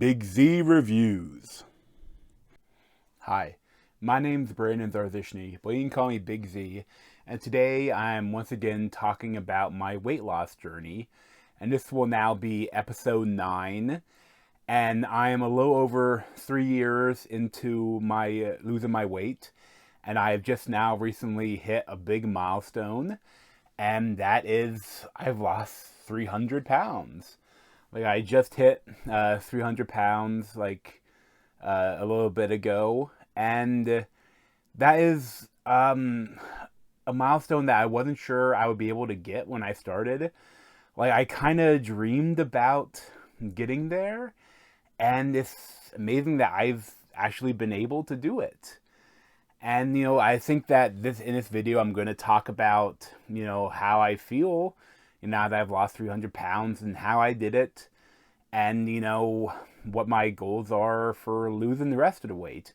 Big Z Reviews. Hi, my name's Brandon Zarzyczny, but you can call me Big Z, and today I'm once again talking about my weight loss journey, and this will now be episode 9, and I am a little over 3 years into my losing my weight, and I have just now recently hit a big milestone, and that is I've lost 300 pounds. Like I just hit 300 pounds a little bit ago, and that is a milestone that I wasn't sure I would be able to get when I started. Like I kind of dreamed about getting there, and it's amazing that I've actually been able to do it. And I think that in this video I'm going to talk about how I feel now that I've lost 300 pounds and how I did it, and what my goals are for losing the rest of the weight,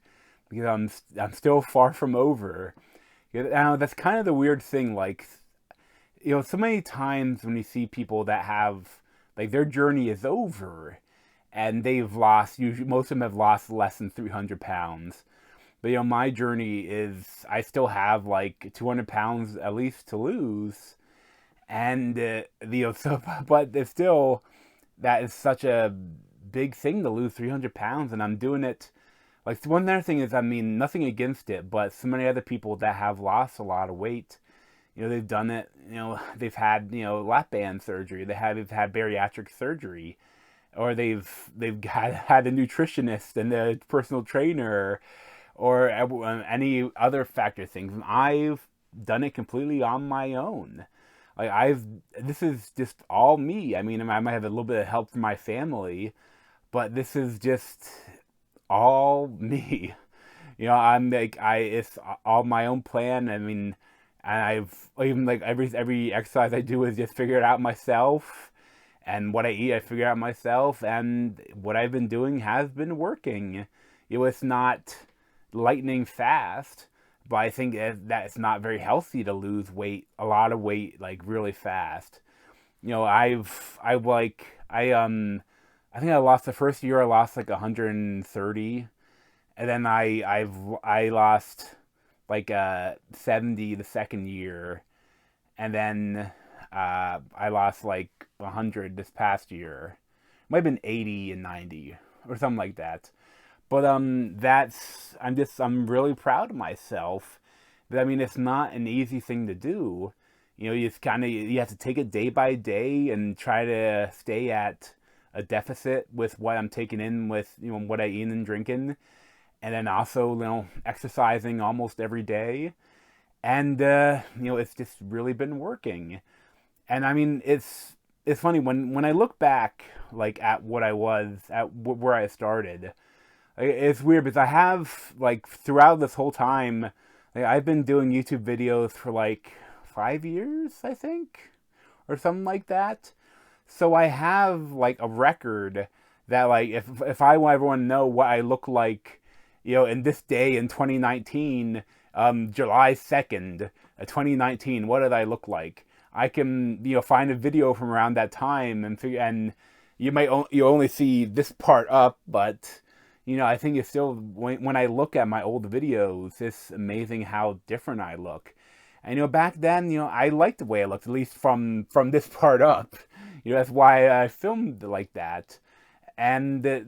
because I'm still far from over. That's kind of the weird thing. Like so many times when you see people that have like their journey is over, and they've lost. Usually, most of them have lost less than 300 pounds. But my journey is I still have like 200 pounds at least to lose, and but it's still that is such a big thing to lose 300 pounds, and I'm doing it. Like one other thing is, I mean, nothing against it, but so many other people that have lost a lot of weight, they've done it. They've had lap band surgery, they've had bariatric surgery, or they've had a nutritionist and a personal trainer, or any other factor things. And I've done it completely on my own. Like this is just all me. I mean, I might have a little bit of help from my family, but this is just all me. I'm like, it's all my own plan. I mean, and I've even like every exercise I do is just figure it out myself. And what I eat, I figure out myself. And what I've been doing has been working. It's not lightning fast, but I think that it's not very healthy to lose a lot of weight, like really fast. I think I lost the first year. I lost like 130, and then I lost like 70 the second year, and then I lost like 100 this past year. Might have been 80 and 90 or something like that. But I'm really proud of myself. But I mean, it's not an easy thing to do. You have to take it day by day and try to stay at a deficit with what I'm taking in, with what I eat and drinking, and then also exercising almost every day. And it's just really been working. And I mean, it's funny when I look back like at what I was at where I started. It's weird because I have like throughout this whole time, like, I've been doing YouTube videos for like 5 years, I think, or something like that. So I have like a record that like if I want everyone to know what I look like, in this day in 2019, July 2nd, 2019, what did I look like? I can find a video from around that time and figure, and you only see this part up, but I think it's still, when I look at my old videos, it's amazing how different I look. And back then, I liked the way I looked, at least from this part up. That's why I filmed like that. And but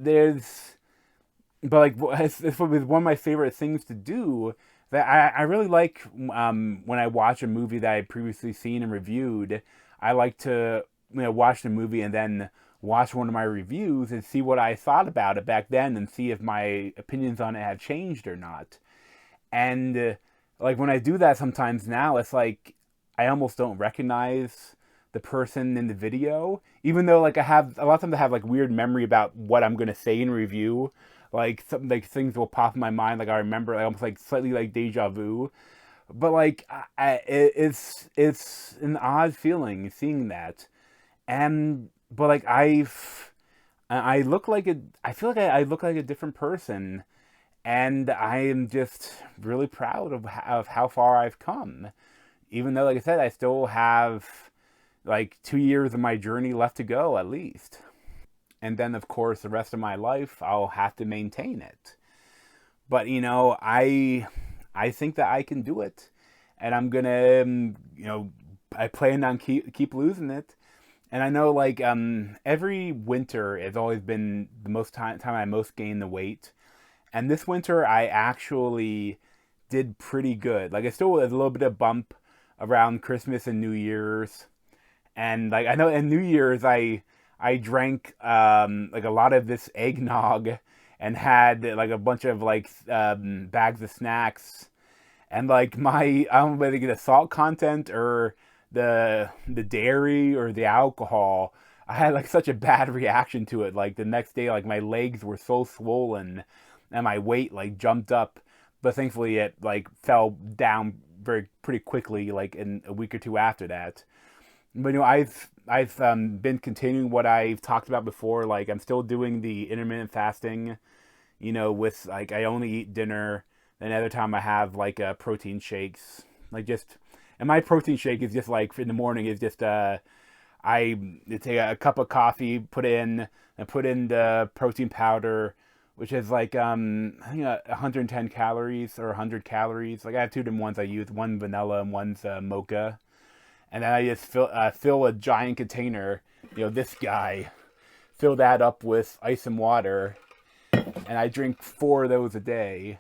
like, it's one of my favorite things to do. That I really like when I watch a movie that I previously seen and reviewed. I like to watch the movie and then watch one of my reviews and see what I thought about it back then and see if my opinions on it have changed or not. And like when I do that sometimes now, it's like I almost don't recognize the person in the video, even though like I have a lot of times I have like weird memory about what I'm gonna say in review. Like something like things will pop in my mind, like I remember, like almost like slightly like deja vu. But like it's an odd feeling seeing that. And but like I look like I feel like I look like a different person, and I am just really proud of how far I've come. Even though, like I said, I still have like 2 years of my journey left to go at least. and then of course the rest of my life I'll have to maintain it. But I think that I can do it, and I'm gonna I plan on keep losing it. And I know like every winter has always been the most time I most gained the weight. And this winter I actually did pretty good. Like, it still was a little bit of bump around Christmas and New Year's. And like I know in New Year's I drank like a lot of this eggnog and had like a bunch of like bags of snacks, and like my I don't know whether the salt content or the dairy or the alcohol, I had like such a bad reaction to it. Like the next day, like my legs were so swollen and my weight like jumped up, but thankfully it like fell down pretty quickly, like in a week or two after that. But I've been continuing what I've talked about before. Like, I'm still doing the intermittent fasting. With like I only eat dinner. Then other time I have like protein shakes. Like, just, and my protein shake is just like in the morning is just I take a cup of coffee, put in the protein powder, which is like I think 110 calories or 100 calories. Like, I have two different ones I use. One vanilla and one's mocha. And then I just fill a giant container, this guy, fill that up with ice and water, and I drink 4 of those a day.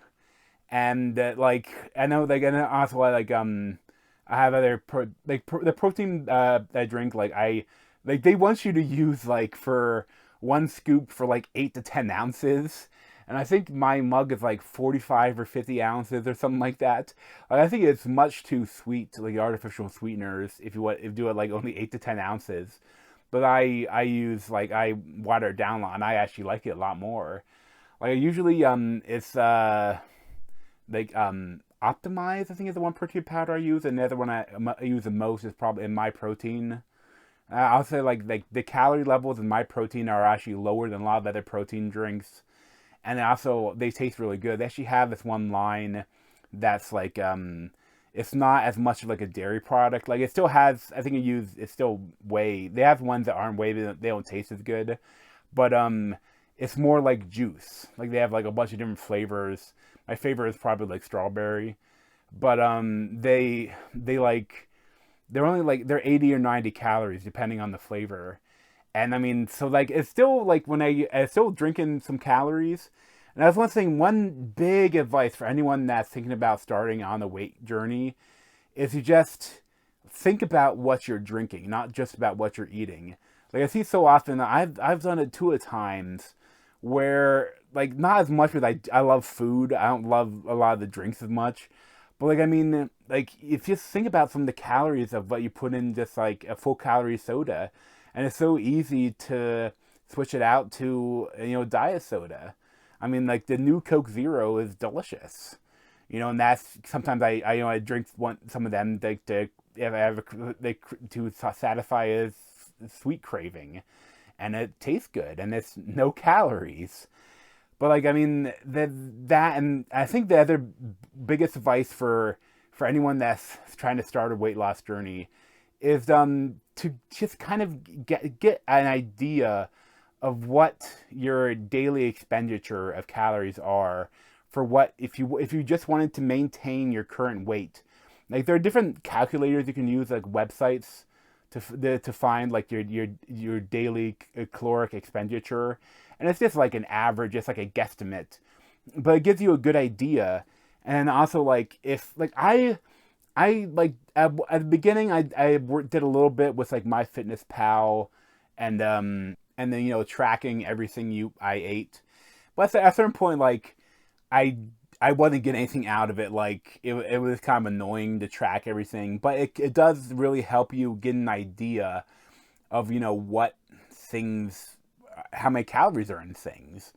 And like I know, like, and then also I have other the protein that I drink, like they want you to use like for one scoop for like 8 to 10 ounces. And I think my mug is like 45 or 50 ounces or something like that. Like, I think it's much too sweet, like artificial sweeteners, if you do it like only 8 to 10 ounces. But I use, like, I water it down a lot, and I actually like it a lot more. Like, I usually it's like Optimize, I think, is the one protein powder I use, and the other one I use the most is probably in My Protein. I'll say like the calorie levels in My Protein are actually lower than a lot of other protein drinks, and also they taste really good. They actually have this one line that's like it's not as much like a dairy product. Like, it still has, I think it's still whey. They have ones that aren't whey, they don't taste as good, but it's more like juice. Like, they have like a bunch of different flavors. My favorite is probably like strawberry, but they're only like they're 80 or 90 calories depending on the flavor. And I mean, so like it's still like it's still drinking some calories. And I was one thing, one big advice for anyone that's thinking about starting on the weight journey is you just think about what you're drinking, not just about what you're eating. Like, I see so often, I've done it 2 times where, like, not as much because I love food. I don't love a lot of the drinks as much. But like, I mean, like, if you just think about some of the calories of what you put in just like a full calorie soda, and it's so easy to switch it out to diet soda. I mean, like, the new Coke Zero is delicious, and that's sometimes I drink some of them to if I have to satisfy a sweet craving, and it tastes good and it's no calories. But like, I mean, that and I think the other biggest advice for anyone that's trying to start a weight loss journey is to just kind of get an idea of what your daily expenditure of calories are for what if you just wanted to maintain your current weight. Like, there are different calculators you can use, like websites, to find like your daily caloric expenditure, and it's just like an average, it's like a guesstimate, but it gives you a good idea. And also, like, if like I like at the beginning did a little bit with like MyFitnessPal, and then tracking everything I ate, but at a certain point, like, I I wasn't getting anything out of it. Like, it was kind of annoying to track everything, but it does really help you get an idea of, what things, how many calories are in things.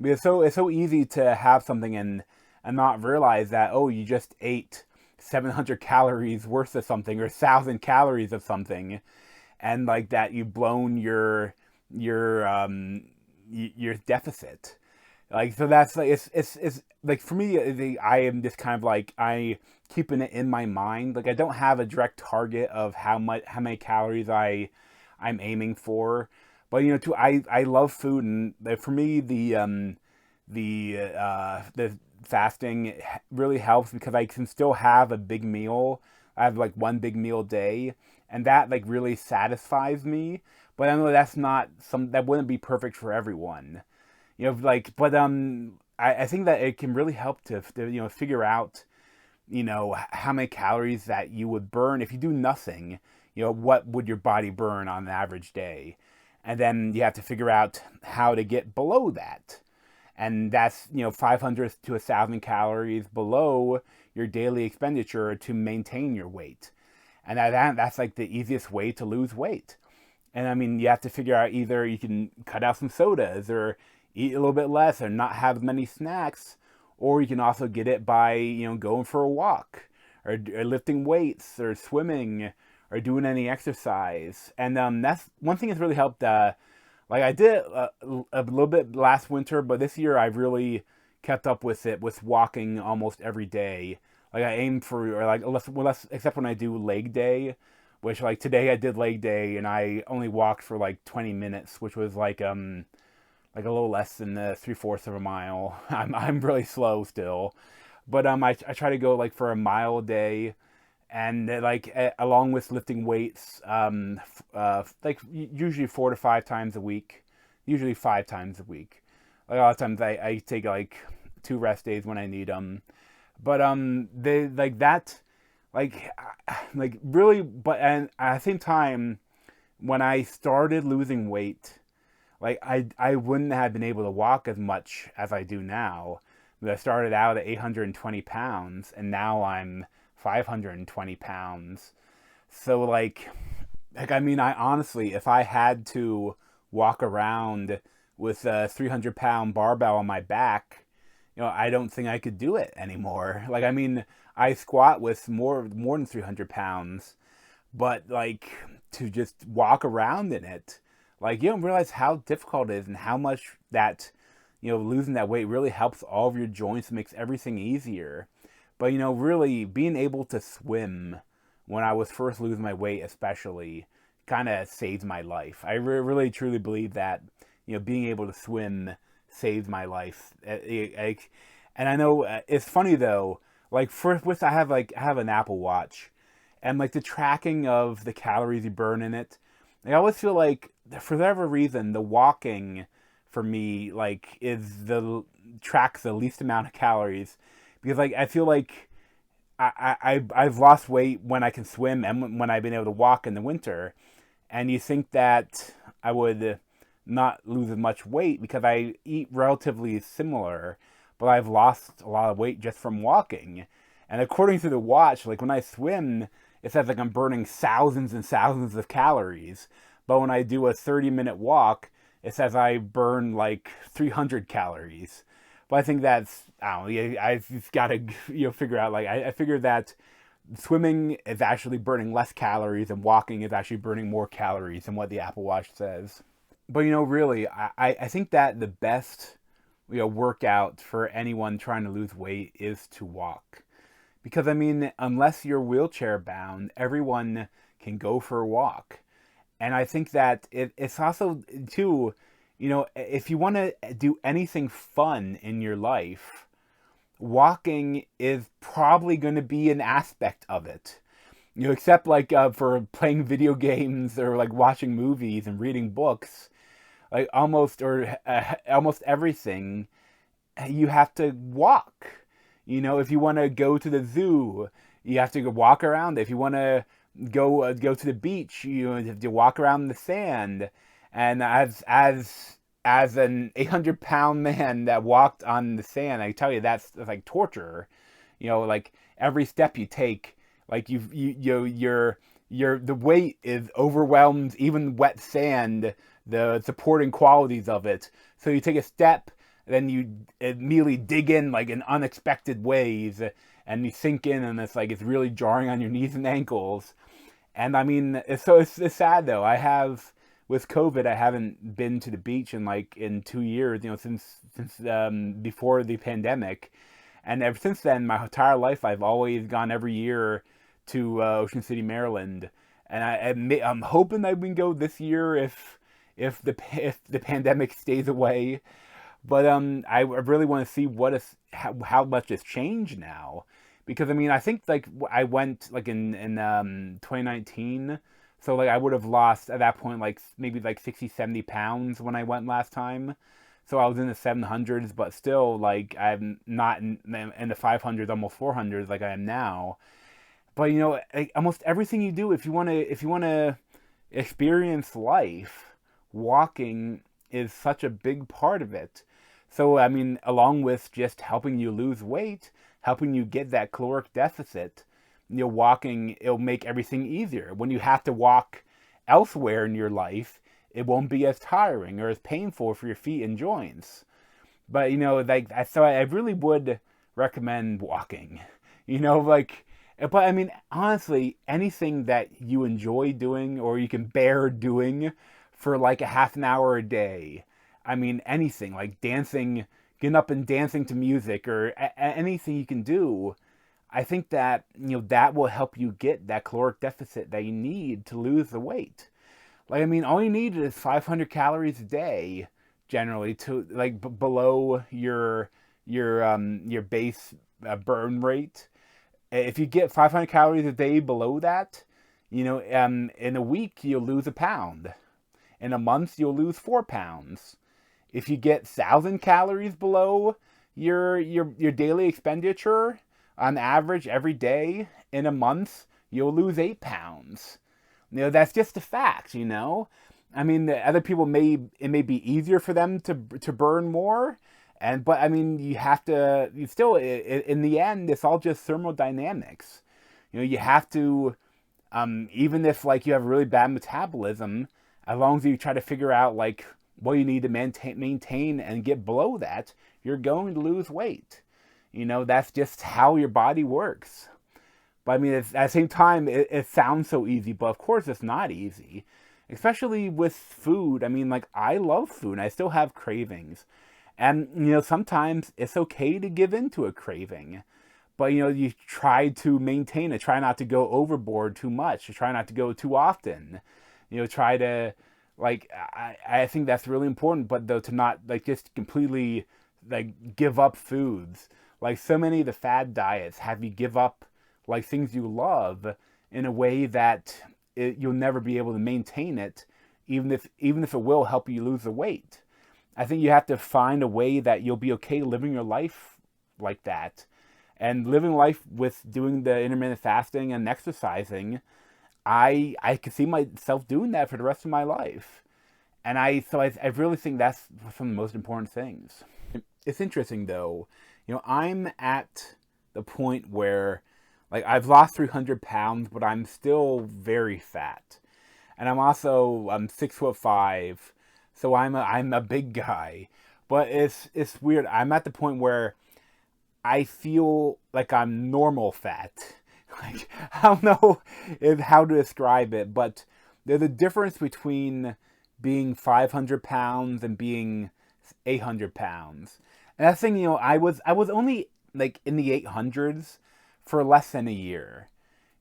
Because it's so easy to have something and not realize that, oh, you just ate 700 calories worth of something or 1,000 calories of something, and like that you've blown your deficit. Like, so that's like, it's like, for me, I am just kind of like, I keeping it in my mind. Like, I don't have a direct target of how many calories I'm aiming for, But too, I love food, and for me the fasting really helps because I can still have a big meal. I have like one big meal a day, and that like really satisfies me. But I know that's not that wouldn't be perfect for everyone. Like, but I think that it can really help to figure out how many calories that you would burn if you do nothing. What would your body burn on an average day? And then you have to figure out how to get below that. And that's 500 to 1,000 calories below your daily expenditure to maintain your weight. And that's like the easiest way to lose weight. And I mean, you have to figure out either you can cut out some sodas or eat a little bit less or not have many snacks, or you can also get it by going for a walk or lifting weights or swimming or doing any exercise. And that's one thing that's really helped. Like I did a little bit last winter, but this year I've really kept up with it with walking almost every day. Like I aim for, or like less, except when I do leg day, which like today I did leg day and I only walked for like 20 minutes, which was like a little less than 3/4 of a mile. I'm really slow still, but I try to go like for a mile a day, and along with lifting weights, like usually 4 to 5 times a week, usually 5 times a week. Like a lot of times I take like 2 rest days when I need them, but they like that, like really, but and at the same time, when I started losing weight, like I wouldn't have been able to walk as much as I do now. I started out at 820 pounds, and now I'm 520 pounds. So I mean, I honestly, if I had to walk around with a 300-pound barbell on my back, I don't think I could do it anymore. Like, I mean, I squat with more than 300 pounds, but like to just walk around in it, like you don't realize how difficult it is and how much that, losing that weight really helps all of your joints, makes everything easier. But really being able to swim when I was first losing my weight, especially, kind of saved my life. I really truly believe that being able to swim saved my life. And I know it's funny though. Like I have an Apple Watch, and like the tracking of the calories you burn in it. I always feel like for whatever reason the walking for me like tracks the least amount of calories, because like I feel like I've lost weight when I can swim and when I've been able to walk in the winter, and you think that I would not lose as much weight because I eat relatively similar, but I've lost a lot of weight just from walking. And according to the watch, like when I swim, it says like I'm burning thousands and thousands of calories, but when I do a 30-minute walk, it says I burn like 300 calories. But I think that's, I don't know, I've just got to figure out, like, I figured that swimming is actually burning less calories and walking is actually burning more calories than what the Apple Watch says. But, really, I think that the best, workout for anyone trying to lose weight is to walk. Because, I mean, unless you're wheelchair bound, everyone can go for a walk. And I think that it's also, too, if you want to do anything fun in your life, walking is probably going to be an aspect of it. Except like for playing video games or like watching movies and reading books, like almost everything, you have to walk. If you want to go to the zoo, you have to go walk around. If you want to go to the beach, you have to walk around the sand. And as an 800-pound man that walked on the sand, I tell you that's like torture. Like every step you take, like the weight is overwhelms even wet sand, the supporting qualities of it. So you take a step, then you immediately dig in like in unexpected ways, and you sink in, and it's really jarring on your knees and ankles. And I mean, it's sad though. With COVID, I haven't been to the beach in 2 years, since before the pandemic. And ever since then, my entire life, I've always gone every year to Ocean City, Maryland. And I'm hoping that we can go this year if if the pandemic stays away. But I really want to see how much has changed now, because I mean I think like I went like in 2019, so like I would have lost at that point like maybe like 60-70 pounds when I went last time. So I was in the 700s, but still like I'm not in the 500s, almost 400s like I am now. But you know, like, almost everything you do, if you want to experience life, walking is such a big part of it. So, I mean, along with just helping you lose weight, helping you get that caloric deficit, you know, walking, it'll make everything easier. When you have to walk elsewhere in your life, it won't be as tiring or as painful for your feet and joints. But, you know, like, so I really would recommend walking. You know, like, but I mean, honestly, anything that you enjoy doing or you can bear doing for like a half an hour a day. I mean, anything like dancing, getting up and dancing to music or anything you can do. I think that, you know, that will help you get that caloric deficit that you need to lose the weight. Like, I mean, all you need is 500 calories a day generally to like below your base burn rate. If you get 500 calories a day below that, you know, in a week you'll lose a pound. In a month you'll lose 4 pounds. If you get 1,000 calories below your daily expenditure, on average every day in a month, you'll lose 8 pounds. You know, that's just a fact. You know, I mean, the other people it may be easier for them to burn more. But I mean, you still, in the end, it's all just thermodynamics. You know, you have to, even if like you have really bad metabolism, as long as you try to figure out like what you need to maintain and get below that, you're going to lose weight. You know, that's just how your body works. But I mean, at the same time, it sounds so easy, but of course it's not easy. Especially with food. I mean, like, I love food, and I still have cravings. And, you know, sometimes it's okay to give in to a craving. But, you know, you try to maintain it. Try not to go overboard too much. Try not to go too often. You know, try to, like, I think that's really important. But, though, to not, like, just completely, like, give up foods. Like, so many of the fad diets have you give up, like, things you love in a way that you'll never be able to maintain it, even if it will help you lose the weight. I think you have to find a way that you'll be okay living your life like that. And living life with doing the intermittent fasting and exercising, I could see myself doing that for the rest of my life. And I really think that's some of the most important things. It's interesting though, you know, I'm at the point where like I've lost 300 pounds, but I'm still very fat. And I'm 6'5", so I'm a big guy. But it's weird. I'm at the point where I feel like I'm normal fat. Like, I don't know how to describe it, but there's a difference between being 500 pounds and being 800 pounds. And that thing, you know, I was only like in the 800s for less than a year.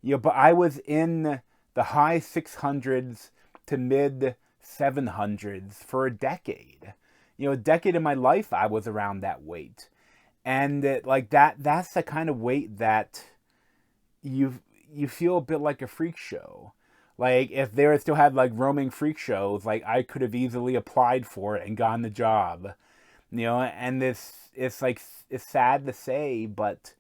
You know, but I was in the high 600s to mid 700s for a decade. You know, a decade of my life I was around that weight. And like that's the kind of weight that you feel a bit like a freak show. Like if they still had like roaming freak shows, like I could have easily applied for it and gotten the job. You know, and it's like it's sad to say, but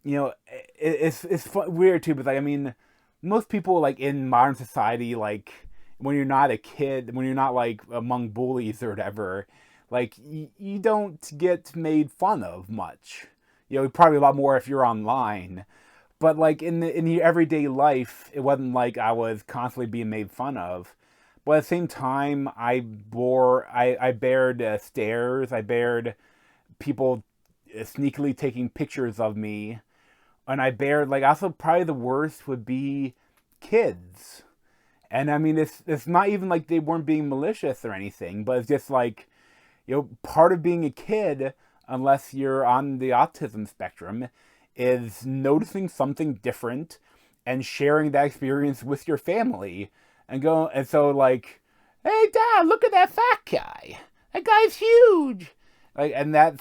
you know, it's weird too. But like I mean, most people like in modern society, like when you're not a kid, when you're not like among bullies or whatever, like you don't get made fun of much. You know, probably a lot more if you're online. But like in your everyday life, it wasn't like I was constantly being made fun of. But at the same time, I bared stares. I bared people sneakily taking pictures of me. And I bared, like, also probably the worst would be kids. And I mean, it's not even like they weren't being malicious or anything, but it's just like, you know, part of being a kid, unless you're on the autism spectrum, is noticing something different and sharing that experience with your family. And so like, hey Dad, look at that fat guy. That guy's huge. Like, and that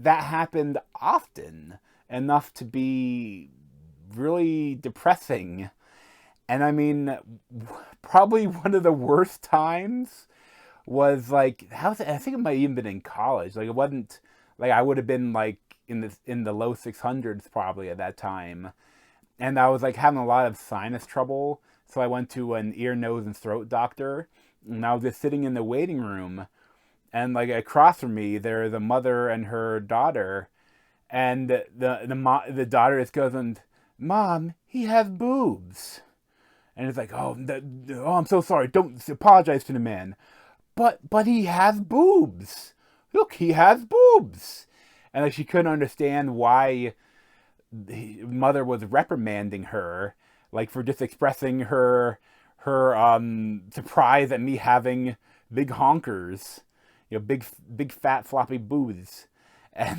happened often enough to be really depressing. And I mean, probably one of the worst times was like, I think it might have even been in college. Like, it wasn't like I would have been like in the low 600s probably at that time, and I was like having a lot of sinus trouble. So I went to an ear, nose, and throat doctor, and I was just sitting in the waiting room, and like across from me, there's a mother and her daughter, and the daughter just goes, and Mom, he has boobs. And it's like, oh, I'm so sorry. Don't apologize to the man. But he has boobs. Look, he has boobs. And like she couldn't understand why the mother was reprimanding her, like for just expressing her surprise at me having big honkers, big fat floppy boobs. And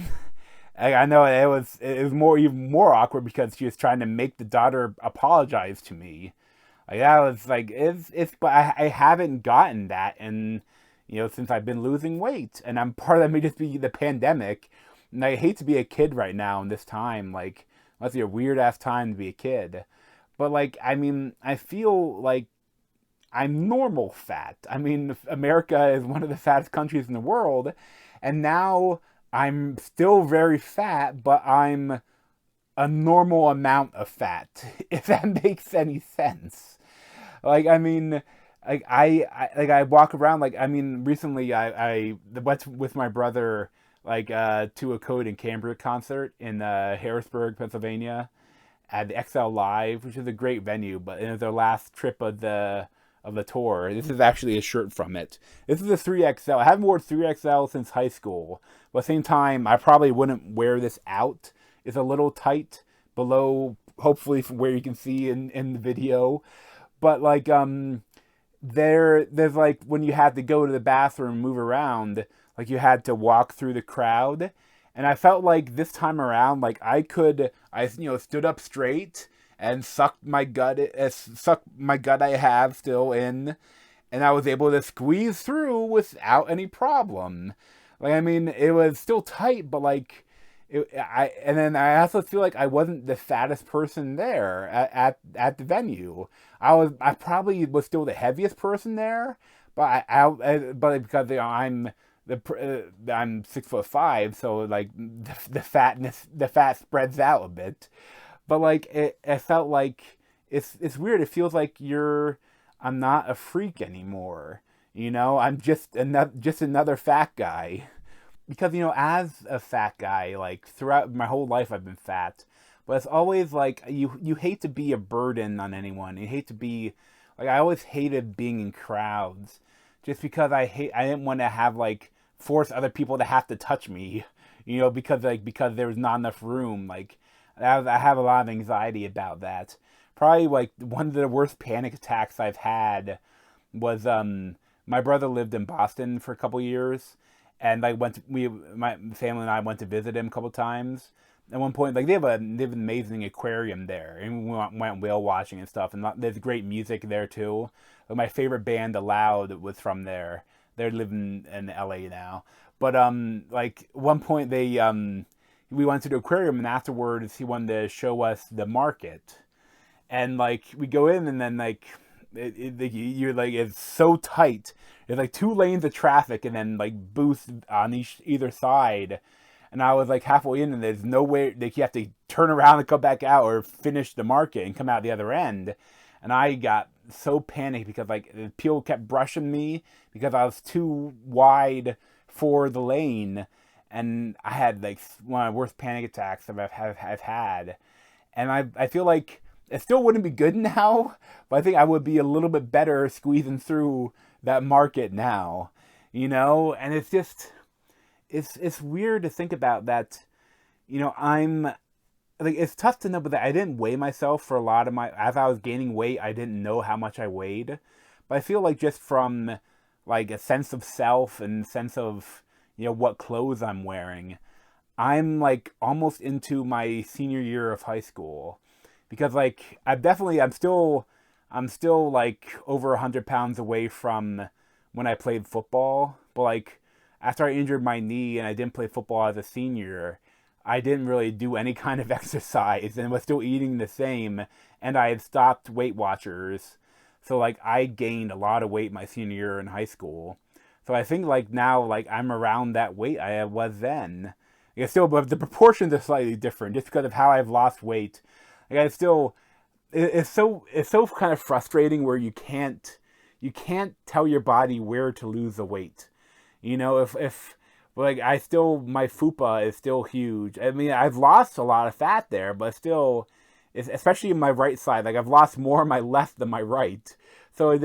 I know it was even more awkward because she was trying to make the daughter apologize to me. Like that was like but I haven't gotten that, and since I've been losing weight, and I'm part of that may just be the pandemic, and I hate to be a kid right now in this time. Like, must be a weird ass time to be a kid, but like I mean I feel like I'm normal fat. I mean America is one of the fattest countries in the world, and now I'm still very fat, but I'm a normal amount of fat, if that makes any sense. Like, I mean, like I walk around, like, I mean, recently I went with my brother, like, to a Code and Cambria concert in Harrisburg, Pennsylvania, at the XL Live, which is a great venue, but it was their last trip of the tour. This is actually a shirt from it. This is a 3XL. I haven't worn 3XL since high school, but at the same time, I probably wouldn't wear this out. It's a little tight below, hopefully from where you can see in the video. But like there's like when you had to go to the bathroom, move around, like you had to walk through the crowd. And I felt like this time around, like I stood up straight and sucked my gut I have still in, and I was able to squeeze through without any problem. Like, I mean, it was still tight, but like and then I also feel like I wasn't the fattest person there at the venue. I probably was still the heaviest person there, but but because I'm 6'5", so like the fat spreads out a bit. But like it felt like it's weird. It feels like I'm not a freak anymore. I'm just another fat guy. Because as a fat guy, like throughout my whole life I've been fat, but it's always like you hate to be a burden on anyone. You hate to be like, I always hated being in crowds, just because I didn't want to have like force other people to have to touch me, because there was not enough room. Like I have a lot of anxiety about that. Probably like one of the worst panic attacks I've had was my brother lived in Boston for a couple years. And I my family and I went to visit him a couple times. At one point, like they have an amazing aquarium there, and we went whale watching and stuff. And there's great music there too. Like, my favorite band, Aloud, was from there. They're living in LA now. But like one point we went to the aquarium, and afterwards he wanted to show us the market. And like we go in, and then like you're like, it's so tight. There's like 2 lanes of traffic, and then like booths on either side. And I was like halfway in, and there's no way, like you have to turn around and come back out or finish the market and come out the other end. And I got so panicked because like people kept brushing me because I was too wide for the lane. And I had like one of the worst panic attacks I've had. And I feel like it still wouldn't be good now, but I think I would be a little bit better squeezing through that market now, and it's just, it's weird to think about that, I'm like, it's tough to know, but I didn't weigh myself for a lot of as I was gaining weight, I didn't know how much I weighed, but I feel like just from like a sense of self and sense of, what clothes I'm wearing, I'm like almost into my senior year of high school, because like I'm I'm still like over 100 pounds away from when I played football. But like after I injured my knee and I didn't play football as a senior, I didn't really do any kind of exercise and was still eating the same. And I had stopped Weight Watchers. So like I gained a lot of weight my senior year in high school. So I think like now like I'm around that weight I was then. Like, still, but the proportions are slightly different just because of how I've lost weight. Like I still, it's so kind of frustrating where you can't tell your body where to lose the weight. If like I still my fupa is still huge. I mean I've lost a lot of fat there, but still, especially in my right side, like I've lost more on my left than my right. So it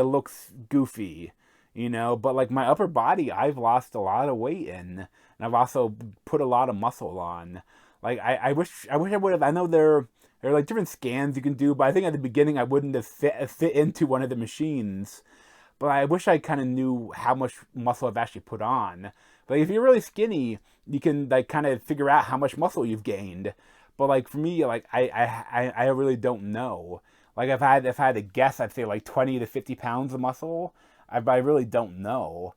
looks goofy. But like my upper body, I've lost a lot of weight in, and I've also put a lot of muscle on. Like I wish I would have. I know there are like different scans you can do, but I think at the beginning I wouldn't have fit into one of the machines. But I wish I kind of knew how much muscle I've actually put on. But if you're really skinny, you can like kind of figure out how much muscle you've gained. But like for me, like I really don't know. Like if I had to guess, I'd say like 20 to 50 pounds of muscle. I really don't know.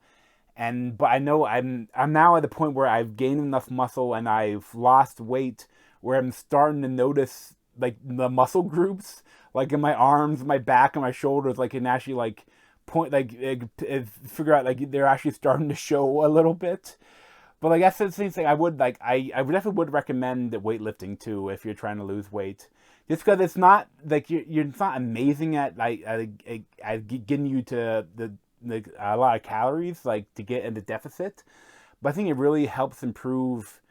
But I know I'm now at the point where I've gained enough muscle and I've lost weight where I'm starting to notice like the muscle groups like in my arms, my back, and my shoulders, like can actually like point figure out like they're actually starting to show a little bit. But like that's the same thing. I definitely would recommend weightlifting too if you're trying to lose weight. Just because it's not like you're it's not amazing at at getting you to a lot of calories like to get in the deficit, but I think it really helps improve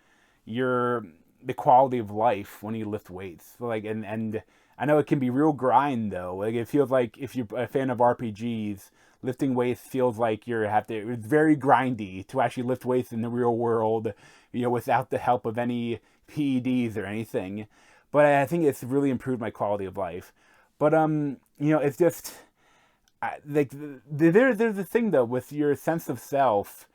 your the quality of life when you lift weights. So like and I know it can be real grind though. Like it feels like if you're a fan of RPGs, lifting weights feels like it's very grindy to actually lift weights in the real world, without the help of any PEDs or anything. But I think it's really improved my quality of life. But it's just there's a thing though with your sense of self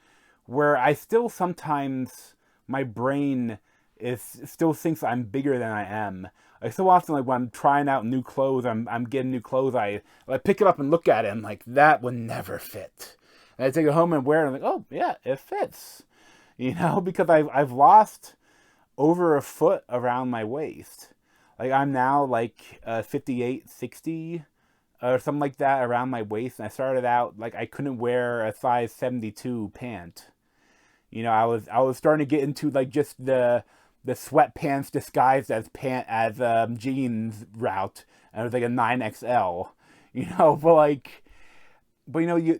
where I still sometimes my brain is still thinks I'm bigger than I am. Like so often, like when I'm trying out new clothes, I'm getting new clothes. I pick it up and look at it. And I'm like, that would never fit. And I take it home and wear it. And I'm like, oh yeah, it fits. Because I've lost over a foot around my waist. Like I'm now like 58, 60 or something like that around my waist. And I started out like I couldn't wear a size 72 pant. I was starting to get into like just the sweatpants disguised as jeans route, and it was like a 9XL. You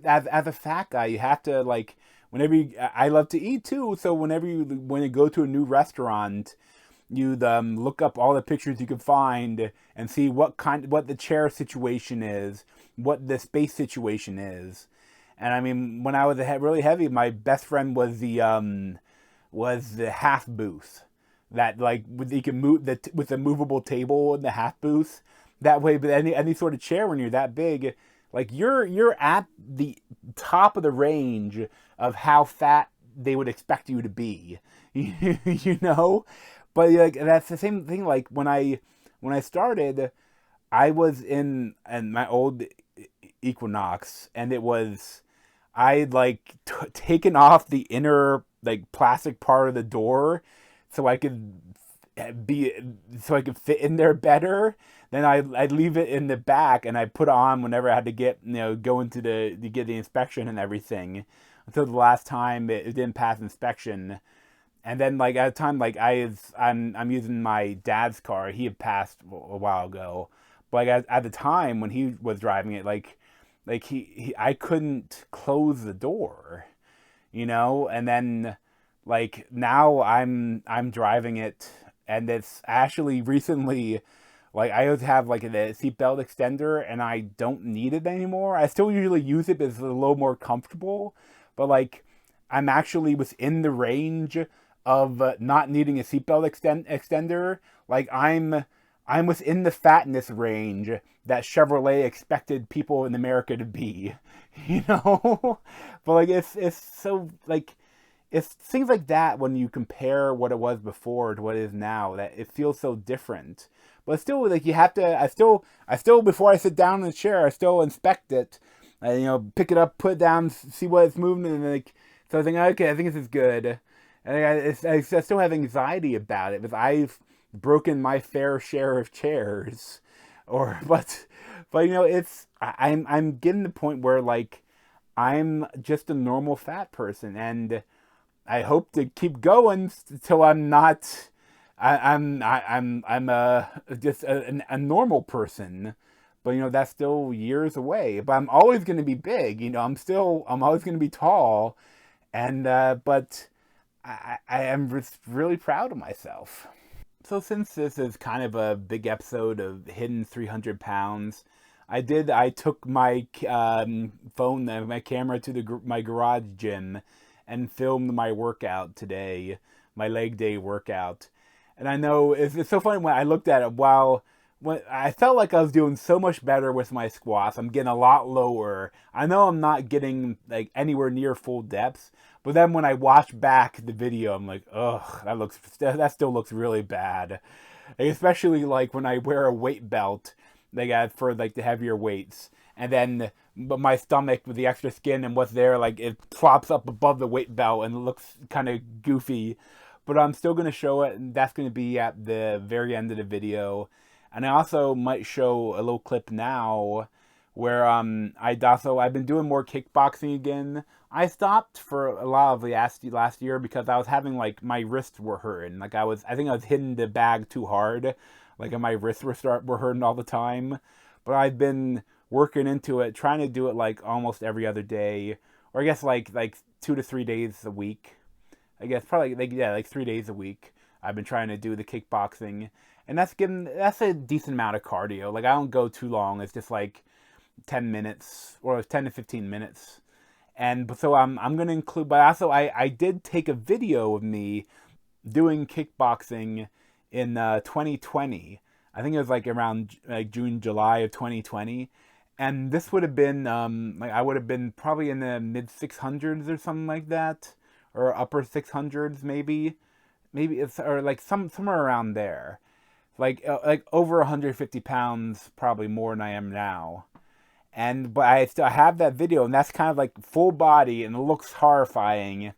as a fat guy, you have to like I love to eat too, so when you go to a new restaurant, you look up all the pictures you can find and see what the chair situation is, what the space situation is. And I mean, when I was really heavy, my best friend was the half booth that like you can move with a movable table in the half booth. That way, but any sort of chair when you're that big, like you're at the top of the range of how fat they would expect you to be. But like that's the same thing. Like when I started, I was in my old Equinox, and I'd like taken off the inner like plastic part of the door so I could fit in there better. Then I'd leave it in the back and I put it on whenever I had to go into to get the inspection and everything, until the last time it didn't pass inspection. And then like at the time like I'm using my dad's car. He had passed a while ago, but like at the time when he was driving it, like I couldn't close the door, and then like now I'm driving it, and it's actually recently like I always have like a seatbelt extender and I don't need it anymore. I still usually use it, but it's a little more comfortable. But like I'm actually within the range of not needing a seatbelt extender. Like I'm within the fatness range that Chevrolet expected people in America to be, But like it's so like it's things like that when you compare what it was before to what it is now, that it feels so different. but still, like, you have to. I still before I sit down in the chair, I still inspect it. Pick it up, put it down, see what it's moving, and like, so I think, okay, I think this is good. And I still have anxiety about it because I've broken my fair share of chairs, or but I'm getting to the point where like I'm just a normal fat person, and I hope to keep going till I'm not. I'm just a normal person, but that's still years away. But I'm always going to be big. I'm always going to be tall, and but I am just really proud of myself. So since this is kind of a big episode of Hidden 300 Pounds, I took my phone, my camera to my garage gym and filmed my workout today, my leg day workout. And I know it's so funny when I looked at it, when I felt like I was doing so much better with my squats. I'm getting a lot lower. I know I'm not getting like anywhere near full depths, but then when I watch back the video, I'm like, ugh, that still looks really bad. Like, especially like when I wear a weight belt, like for like the heavier weights, and then but my stomach with the extra skin and what's there, like it plops up above the weight belt and it looks kind of goofy. But I'm still gonna show it, and that's gonna be at the very end of the video. And I also might show a little clip now where I've been doing more kickboxing again. I stopped for a lot of the last year because I was having like my wrists were hurting. Like I think I was hitting the bag too hard. Like my wrists were hurting all the time. But I've been working into it, trying to do it like almost every other day, or I guess like 2 to 3 days a week. I guess probably like 3 days a week. I've been trying to do the kickboxing, and that's a decent amount of cardio. Like I don't go too long. It's just like 10 minutes or 10 to 15 minutes. And so I'm going to include, but also I did take a video of me doing kickboxing in 2020. I think it was like around like June, July of 2020. And this would have been, like I would have been probably in the mid 600s or something like that, or upper 600s maybe. Maybe it's, or like somewhere around there. Like over 150 pounds, probably more than I am now. But I still have that video, and that's kind of like full body, and it looks horrifying.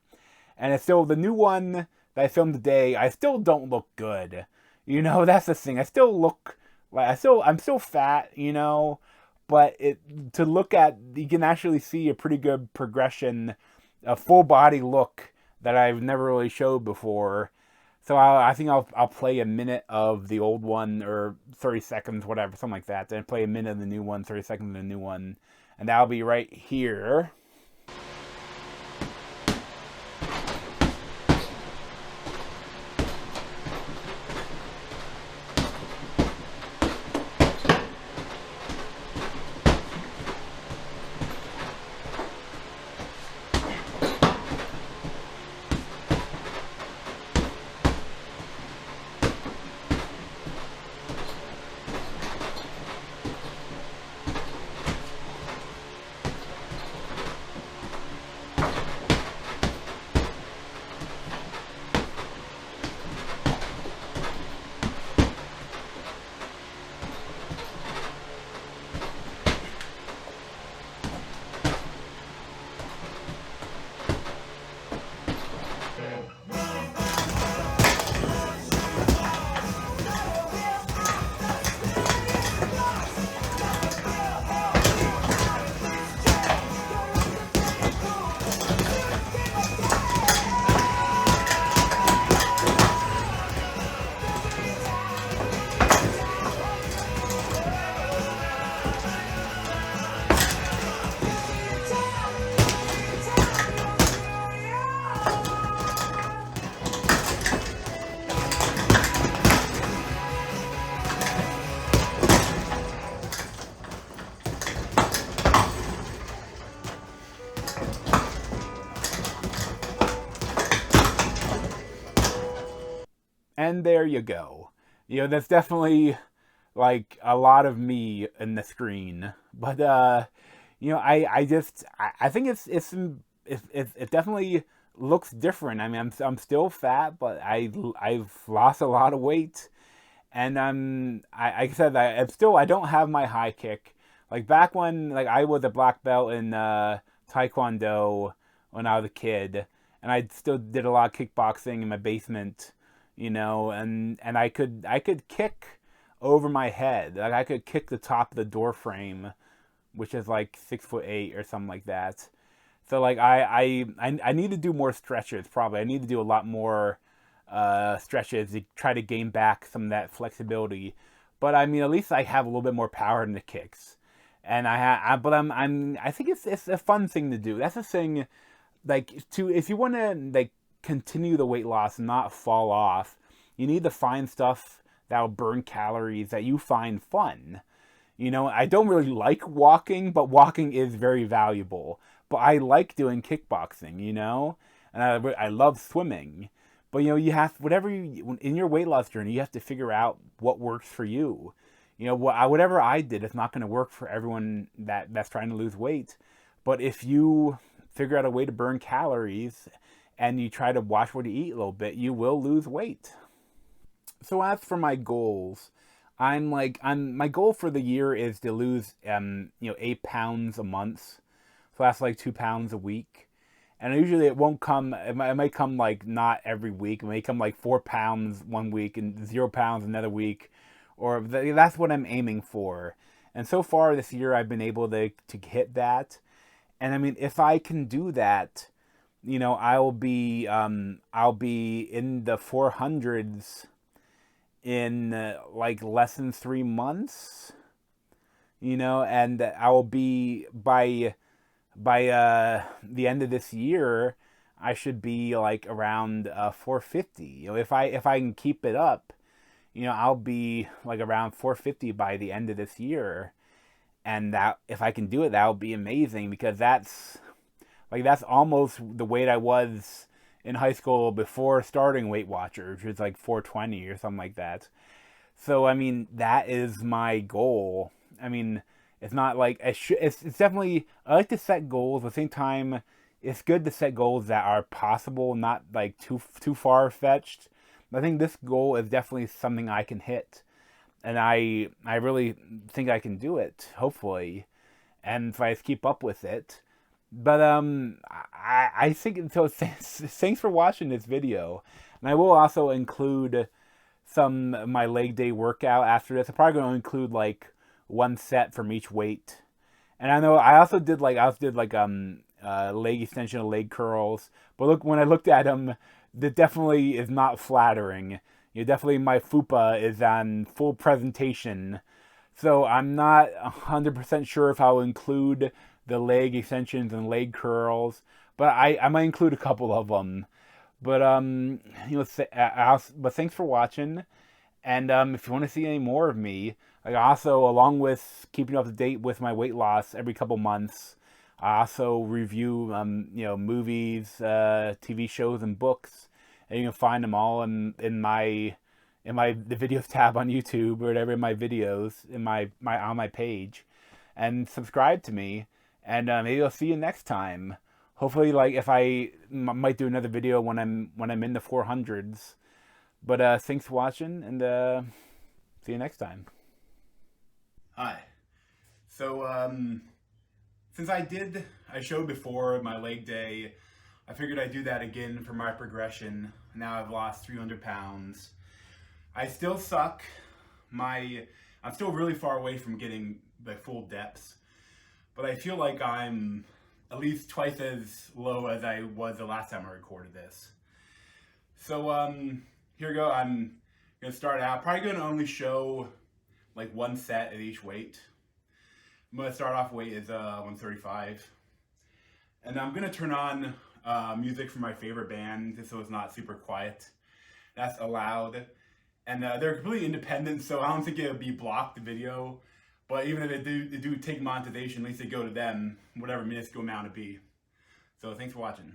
And it's still the new one that I filmed today. I still don't look good. That's the thing. I still look like I'm still fat. But to look at, you can actually see a pretty good progression, a full body look that I've never really showed before. So I think I'll play a minute of the old one, or 30 seconds, whatever, something like that. Then play a minute of the new one, 30 seconds of the new one. And that'll be right here. And there you go. That's definitely like a lot of me in the screen. But I think it definitely looks different. I mean, I'm still fat, but I've lost a lot of weight, And like I said, I don't have my high kick. Like back when like I was a black belt in Taekwondo when I was a kid, and I still did a lot of kickboxing in my basement, and I could kick over my head. Like I could kick the top of the door frame, which is like 6'8" or something like that. So like I need to do more stretches. Probably I need to do a lot more stretches to try to gain back some of that flexibility. But I mean, at least I have a little bit more power in the kicks, and I think it's a fun thing to do. That's the thing, like if you want to like continue the weight loss and not fall off, you need to find stuff that will burn calories that you find fun. I don't really like walking, but walking is very valuable. But I like doing kickboxing, and I love swimming. But you have in your weight loss journey, you have to figure out what works for you. Whatever I did is not going to work for everyone that's trying to lose weight. But if you figure out a way to burn calories and you try to watch what you eat a little bit, you will lose weight. So as for my goals, my goal for the year is to lose 8 pounds a month. So that's like 2 pounds a week. And usually it won't come, it might come like not every week. It may come like 4 pounds one week and 0 pounds another week. Or that's what I'm aiming for. And so far this year I've been able to hit that. And I mean, if I can do that, I'll be in the 400s in like less than 3 months. And I will be by the end of this year, I should be like around 450. If I can keep it up, I'll be like around 450 by the end of this year, and that if I can do it, that would be amazing because that's almost the weight I was in high school before starting Weight Watchers, which was like 420 or something like that. So I mean, that is my goal. I mean, it's not like it's definitely, I like to set goals. At the same time, it's good to set goals that are possible, not like too far fetched. I think this goal is definitely something I can hit, and I really think I can do it. Hopefully, and if I just keep up with it. But I think so. Thanks for watching this video, and I will also include some of my leg day workout after this. I'm probably going to include like one set from each weight. And I know I also did leg extension, leg curls. But look, when I looked at them, that definitely is not flattering. Definitely my fupa is on full presentation. So I'm not 100% sure if I'll include the leg extensions and leg curls, but I might include a couple of them. But but thanks for watching. And if you want to see any more of me, like also along with keeping up to date with my weight loss every couple months, I also review movies, TV shows, and books, and you can find them all in the videos tab on YouTube or whatever in my videos in my on my page, and subscribe to me, and maybe I'll see you next time. Hopefully, like if I might do another video when I'm in the 400s. But thanks for watching, and see you next time. Hi. So since I showed before my leg day, I figured I'd do that again for my progression. Now I've lost 300 pounds. I still suck. I'm still really far away from getting the full depths, but I feel like I'm at least twice as low as I was the last time I recorded this. So here we go. I'm gonna start out. Probably gonna only show like one set at each weight. I'm gonna start off weight is 135, and I'm gonna turn on music from my favorite band just so it's not super quiet. That's allowed, and they're completely independent, so I don't think it'll be blocked the video. But even if they do take monetization, at least they go to them, whatever minuscule amount it be. So thanks for watching.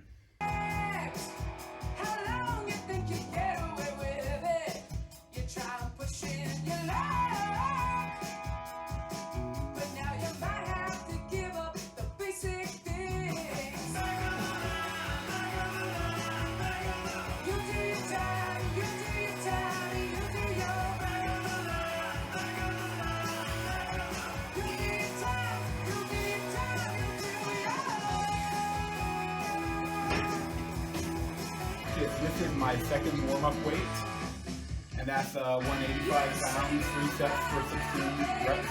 this is my second warm-up weight, and that's 185 pounds, 3 sets for 16 reps.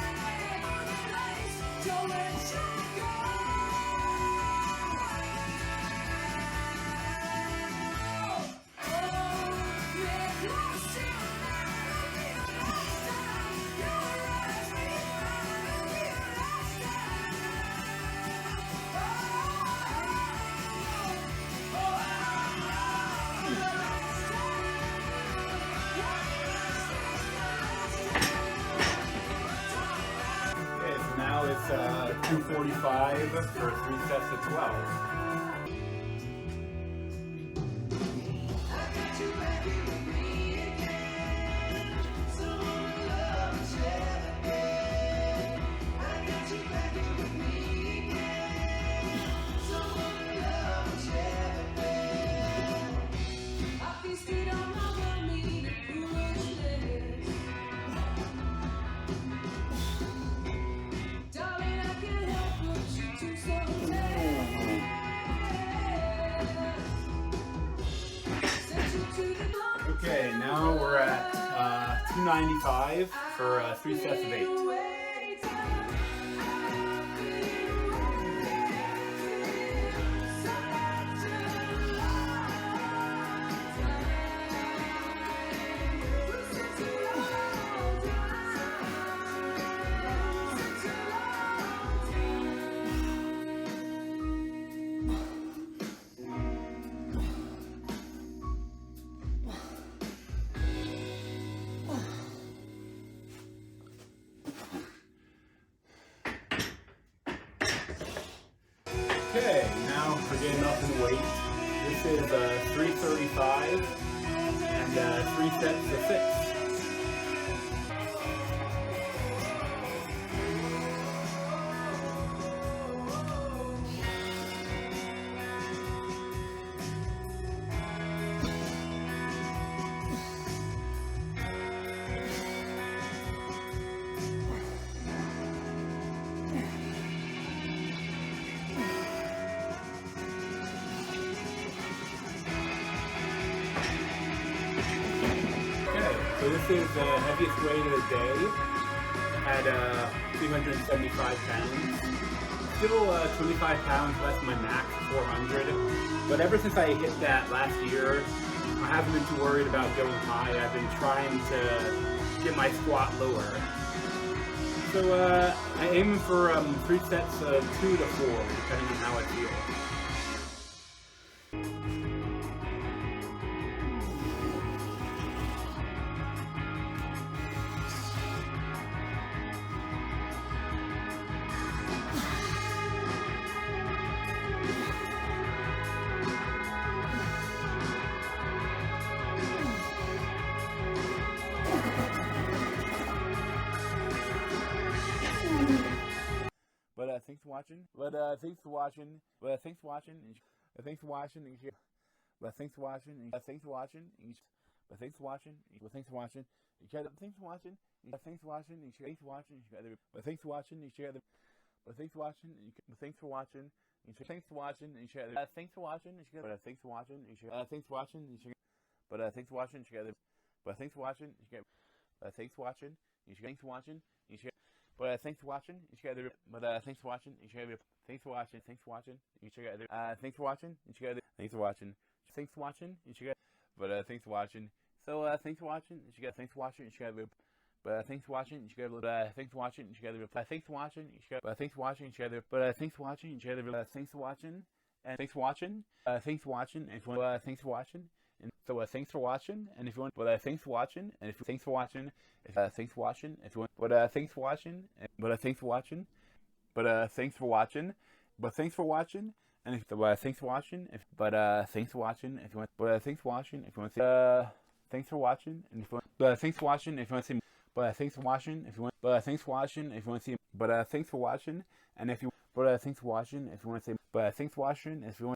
Now it's 245 for 3 sets of 12. Okay, now we're at 295 for 3 sets of 8. Okay, now we're getting up in weight. This is 335 and 3 sets of 6. So this is the heaviest weight of the day at 375 pounds. Still 25 pounds less than my max, 400. But ever since I hit that last year, I haven't been too worried about going high. I've been trying to get my squat lower. So I'm aiming for 3 sets of 2 to 4, depending on how I feel. But thanks for watching. But thanks for watching. But thanks for watching. But thanks for watching. But thanks for watching. But thanks for watching. But thanks for watching. But thanks for watching. Thanks for watching. But thanks for watching. Thanks for watching. But thanks for watching. But thanks for watching. But thanks for watching. Thanks for watching. Thanks for watching. But thanks for watching. Thanks for watching. But thanks for watching. But thanks for watching. But thanks for watching. Thanks for watching. But thanks for watching. But thanks for watching. Thanks for watching. Thanks for watching. Thanks for watching. Thanks for watching. Thanks for watching. But thanks for watching. So thanks for watching. Thanks for watching. But thanks for watching. But thanks for watching. But thanks for watching. But thanks for watching. But thanks for watching. Thanks for watching. And thanks for watching. Thanks for watching. And thanks for watching. And so thanks for watching. And if you want, but thanks for watching. And if thanks for watching. Thanks for watching. If you want, but thanks for watching. But thanks for watching. But thanks for watching. But thanks for watching. And if thanks for watching. If but thanks for watching. If you want, but thanks for watching. If you want to thanks for watching. And if you want, but thanks for watching. If you want to see, but thanks for watching. If you want, but thanks for watching. If you want to see, but thanks for watching. And if you, but thanks for watching. If you want to see, but thanks for watching. If you want.